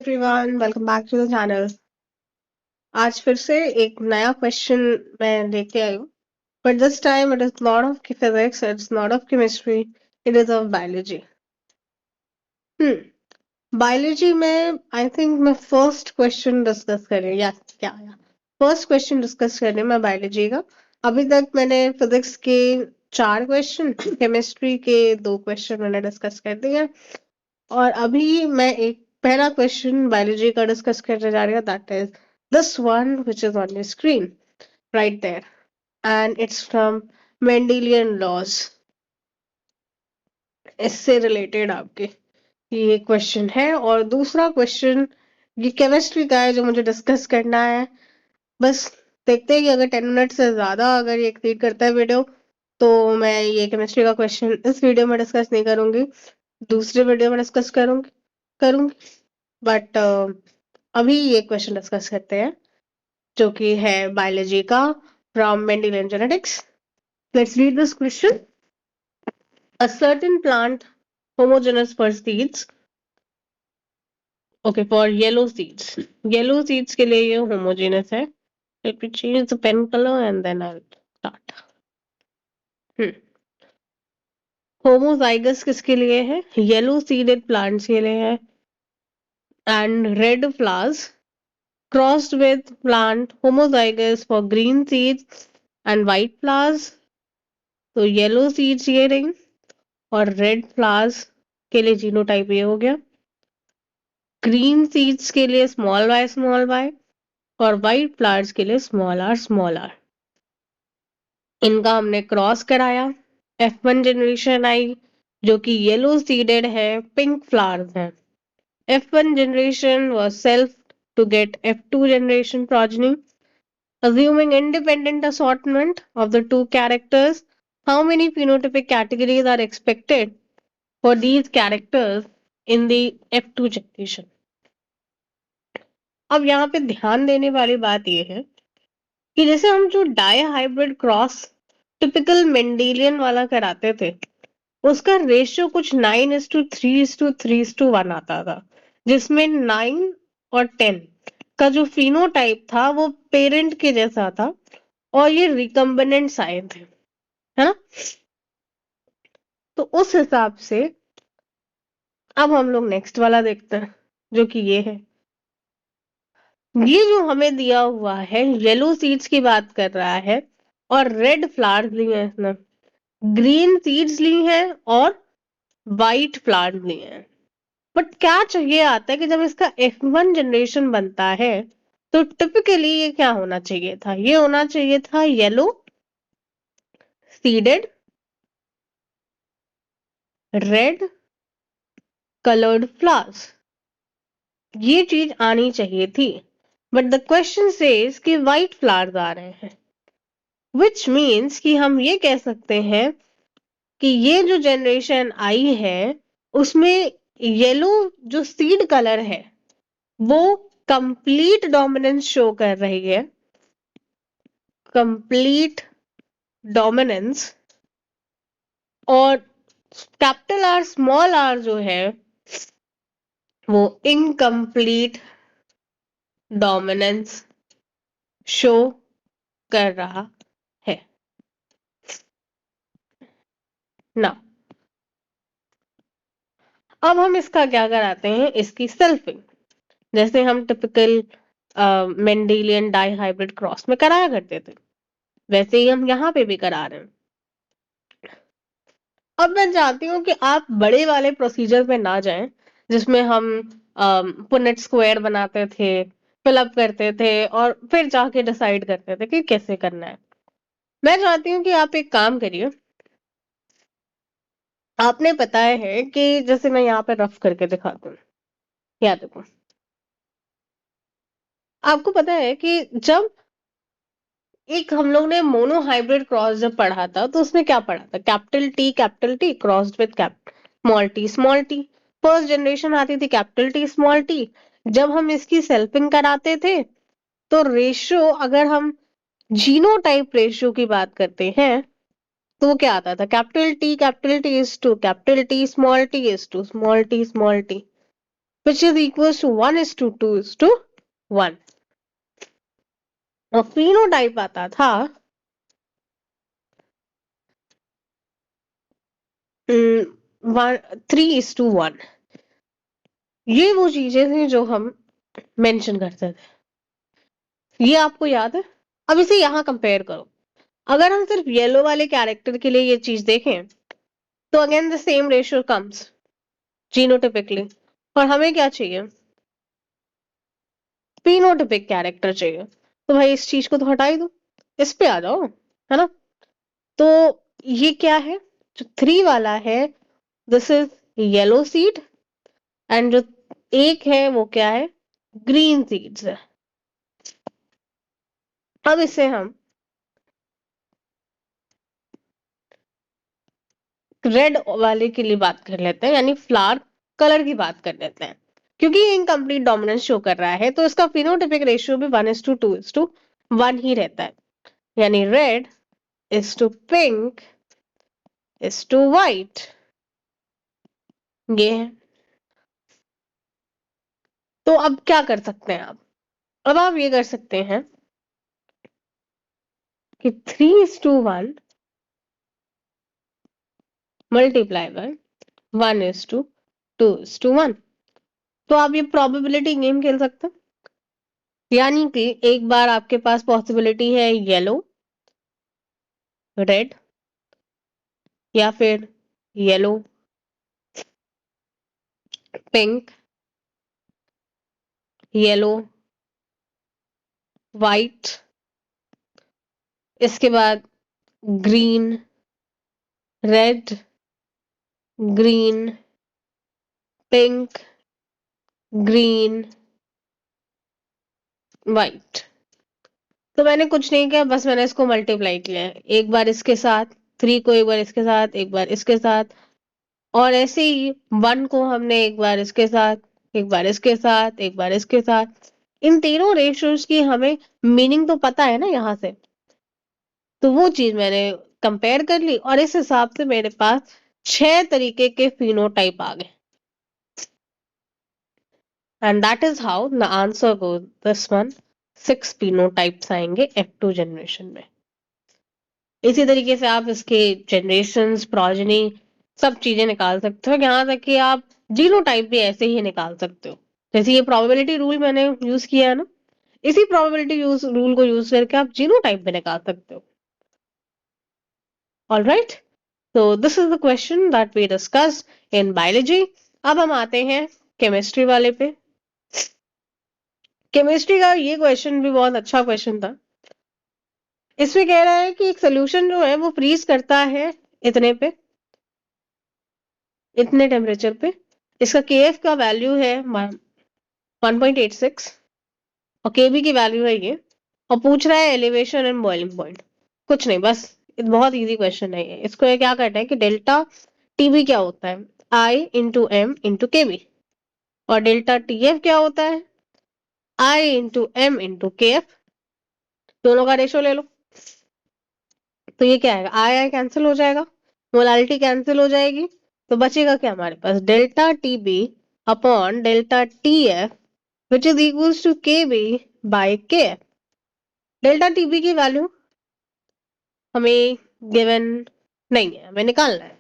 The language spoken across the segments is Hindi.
Everyone, welcome back to the channel. आज फिर से एक नया क्वेश्चन मैं लेके आई हूँ, but this time it is not of physics, it's not of chemistry, it is of biology. Biology में आई थिंक मैं फर्स्ट क्वेश्चन डिस्कस करें या क्या फर्स्ट क्वेश्चन डिस्कस करें मैं बायोलॉजी का। अभी तक मैंने फिजिक्स के 4 क्वेश्चन, केमिस्ट्री के 2 क्वेश्चन मैंने डिस्कस कर दिए हैं, और अभी मैं एक पहला क्वेश्चन बायोलॉजी का डिस्कस करने जा रही हूँ, that is this one which is on your screen right there, and it's from Mendelian laws. इससे रिलेटेड आपके ये क्वेश्चन है, और दूसरा क्वेश्चन ये केमिस्ट्री का है जो मुझे डिस्कस करना है। बस देखते हैं कि अगर 10 मिनट से ज्यादा अगर ये एक्सीड करता है वीडियो, तो मैं ये केमिस्ट्री का क्वेश्चन इस वीडियो में डिस्कस नहीं करूंगी, दूसरे वीडियो में डिस्कस करूंगी। बट अभी ये क्वेश्चन डिस्कस करते हैं जो कि है बायोलॉजी का, from Mendelian genetics. Let's read this question. A certain plant homogeneous for seeds, okay, for yellow seeds के लिए ये homogeneous है। let me change the pen color and then I'll start। homozygous किसके लिए है? yellow seeded plants के लिए है। and red flowers crossed with plant homozygous for green seeds and white flowers। तो येलो सीड्स ये रही, और रेड फ्लावर्स के लिए जीनोटाइप ये हो गया। ग्रीन सीड्स के लिए स्मॉल वाई, और व्हाइट फ्लावर्स के लिए स्मॉल आर। इनका हमने क्रॉस कराया, F1 जनरेशन आई जो कि येलो सीडेड है, पिंक फ्लावर्स है। F1 generation was self to get F2 generation progeny. Assuming independent assortment of the two characters, how many phenotypic categories are expected for these characters in the F2 generation? अब यहाँ पे ध्यान देने वाली बात यह है कि जैसे हम जो dihybrid cross typical Mendelian वाला कराते थे, उसका रेशियो कुछ 9:3:3:1 आता था, जिसमें 9 और 10 का जो फिनोटाइप था वो पेरेंट के जैसा था, और ये रिकम्बिनेंट आए थे, है ना। तो उस हिसाब से अब हम लोग नेक्स्ट वाला देखते हैं जो कि ये है। ये जो हमें दिया हुआ है येलो सीड्स की बात कर रहा है, और रेड फ्लावर्स ली है इसने, ग्रीन सीड्स ली हैं, और वाइट फ्लावर्स ली हैं। बट क्या चाहिए आता है कि जब इसका F1 जनरेशन बनता है तो टिपिकली ये क्या होना चाहिए था? ये होना चाहिए था yellow seeded red coloured flowers, ये चीज आनी चाहिए थी। बट द क्वेश्चन सेज कि व्हाइट फ्लावर्स आ रहे हैं, विच मीन्स कि हम ये कह सकते हैं कि ये जो जनरेशन आई है उसमें येलो जो सीड कलर है वो कंप्लीट डोमिनेंस शो कर रही है, कंप्लीट डोमिनेंस। और कैपिटल आर स्मॉल आर जो है वो इनकम्प्लीट डोमिनेंस शो कर रहा है ना। अब हम इसका क्या कराते हैं, इसकी सेल्फिंग, जैसे हम typical Mendelian dihybrid cross में कराया करते थे, वैसे ही हम यहाँ पे भी करा रहे हैं। अब मैं चाहती हूँ कि आप बड़े वाले प्रोसीजर पे ना जाएं, जिसमें हम पुनेट स्क्वायर बनाते थे, फिलअप करते थे, और फिर जाके डिसाइड करते थे कि कैसे करना है। मैं चाहती हूँ कि आप एक काम करिए। आपने पता है कि जैसे मैं यहाँ पे रफ करके दिखाती हूँ, या देखो, आपको पता है कि जब एक हम लोग ने मोनो हाइब्रिड क्रॉस जब पढ़ा था तो उसमें क्या पढ़ा था? Capital T crossed with small T. First generation आती थी कैपिटल टी स्मॉल टी। जब हम इसकी सेल्फिंग कराते थे तो रेशियो, अगर हम जीनोटाइप रेशियो की बात करते हैं, तो वो क्या आता था? Capital T is to capital T small T is to small T. which is equals to 1:2:1. और phenotype आता था 3:1. ये वो चीजें थी जो हम मेंशन करते थे, ये आपको याद है? अब इसे यहाँ कंपेयर करो। अगर हम सिर्फ येलो वाले कैरेक्टर के लिए ये चीज देखें तो again the same ratio comes genotypically, और हमें क्या चाहिए? फिनोटिपिक कैरेक्टर चाहिए। तो भाई इस चीज को तो हटा ही दो, इस पे आ जाओ, है ना? तो ये क्या है? जो 3 वाला है, this is yellow seed, and जो एक है वो क्या है? ग्रीन सीड्स है। अब इसे हम रेड वाले के लिए बात कर लेते हैं, यानी फ्लावर कलर की बात कर लेते हैं। क्योंकि ये इनकम्प्लीट डोमिनेंस शो कर रहा है तो इसका फिनोटिपिक रेशियो भी 1:2:1 ही रहता है, यानी red is to pink is to white. ये है। तो अब क्या कर सकते हैं आप? अब आप ये कर सकते हैं कि 3:1 मल्टीप्लाई बाय 1:2:1। तो आप ये प्रोबेबिलिटी गेम खेल सकते हैं, यानी कि एक बार आपके पास पॉसिबिलिटी है येलो, रेड, या फिर येलो, पिंक, येलो, वाइट, इसके बाद green, red, green, pink, green, white. तो मैंने कुछ नहीं किया, बस मैंने इसको मल्टीप्लाई किया है, एक बार इसके साथ 3 को, एक बार इसके साथ, एक बार इसके साथ, और ऐसे ही 1 को हमने एक बार इसके साथ, एक बार इसके साथ, एक बार इसके साथ। इन तीनों रेशियोज की हमें मीनिंग तो पता है ना यहाँ से, तो वो चीज मैंने कंपेयर कर ली और इस हिसाब से मेरे पास 6 तरीके के फिनोटाइप आ गए। And that is how the answer goes this one, 6 phenotypes आएंगे F2 जनरेशन में। इसी तरीके से आप इसके जनरेशंस, प्रोजेनी, सब चीजें निकाल सकते हो, यहाँ तक कि आप जीनोटाइप भी ऐसे ही निकाल सकते हो। जैसे ये प्रोबेबिलिटी रूल मैंने यूज किया है ना, इसी प्रोबेबिलिटी यूज रूल को यूज करके आप जीनोटाइप भी निकाल सकते हो। Alright, so this is the question that we discussed in biology. अब हम आते हैं केमिस्ट्री वाले पे। केमिस्ट्री का ये क्वेश्चन भी बहुत अच्छा क्वेश्चन था। इसमें कह रहा है कि एक सोल्यूशन जो है वो फ्रीज करता है इतने पे, इतने टेम्परेचर पे, इसका केएफ का वैल्यू है 1.86 और केबी की वैल्यू है ये, और पूछ रहा है एलिवेशन एंड बॉइलिंग पॉइंट। कुछ नहीं, बस बहुत इजी क्वेश्चन है ये। इसको ये क्या करना है कि डेल्टा टीबी क्या होता है? I/M/Kb, और डेल्टा टीएफ क्या होता है? I/M/Kf। दोनों का रेशो ले लो, तो ये क्या आएगा? आई कैंसिल हो जाएगा, मोलालिटी कैंसिल हो जाएगी, तो बचेगा क्या हमारे पास? Delta TB upon delta TF which is equals to KB by KF. Delta TB की वैल्यू हमें गिवन नहीं है, हमें निकालना है।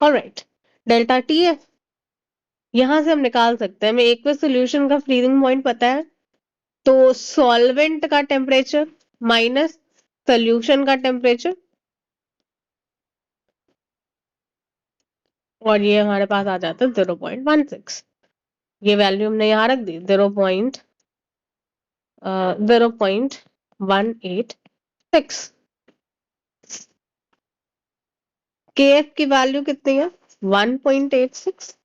ऑलराइट, डेल्टा टीएफ यहां से हम निकाल सकते हैं। हमें एक सोल्यूशन का फ्रीजिंग पॉइंट पता है, तो सॉल्वेंट का टेम्परेचर माइनस सोल्यूशन का टेम्परेचर, और ये हमारे पास आ जाता है 0.16। ये वैल्यू हमने यहाँ रख दी, 0.186। के एफ की वैल्यू कितनी है? 1.86।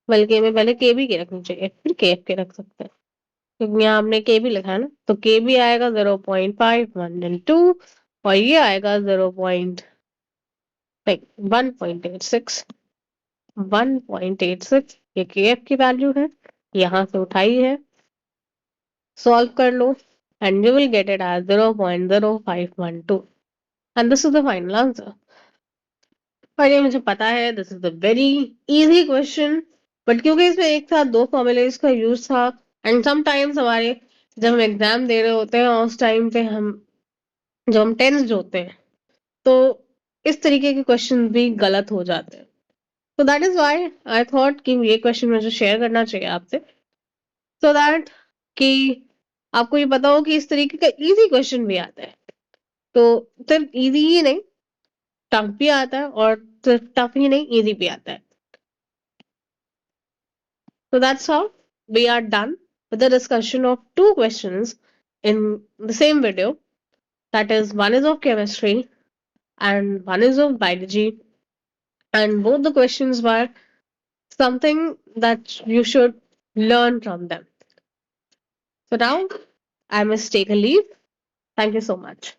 बल्कि हमें पहले के बी की रखनी चाहिए, फिर के एफ के रख सकते हैं, क्योंकि यहाँ हमने के बी लिखा है ना। तो के बी आएगा 0.512, और ये आएगा 1.86। 1.86 ये के एफ की वैल्यू है, यहाँ से उठाई है, सॉल्व कर लो, and you will get it as 0.0512, and this is the final answer. और ये मुझे पता है this is a very easy question, but क्योंकि इसमें एक साथ दो फॉर्मूलेज का यूज था, एंड समटाइम्स हमारे जब हम एग्जाम दे रहे होते हैं उस टाइम पे हम टेंस्ड होते हैं, तो इस तरीके के क्वेश्चन भी गलत हो जाते हैं। तो that is why I thought कि ये क्वेश्चन मुझे शेयर करना चाहिए आपसे, सो दैट कि आपको ये पता हो कि इस तरीके का इजी क्वेश्चन भी आता है। तो सिर्फ इजी ही नहीं, टफ भी आता है, और सिर्फ टफ ही नहीं, इजी भी आता है। So that's how we are done with the discussion of two questions in the same video. That is, one is of chemistry and one is of biology. And both the questions were something that you should learn from them. So now I must take a leave. Thank you so much.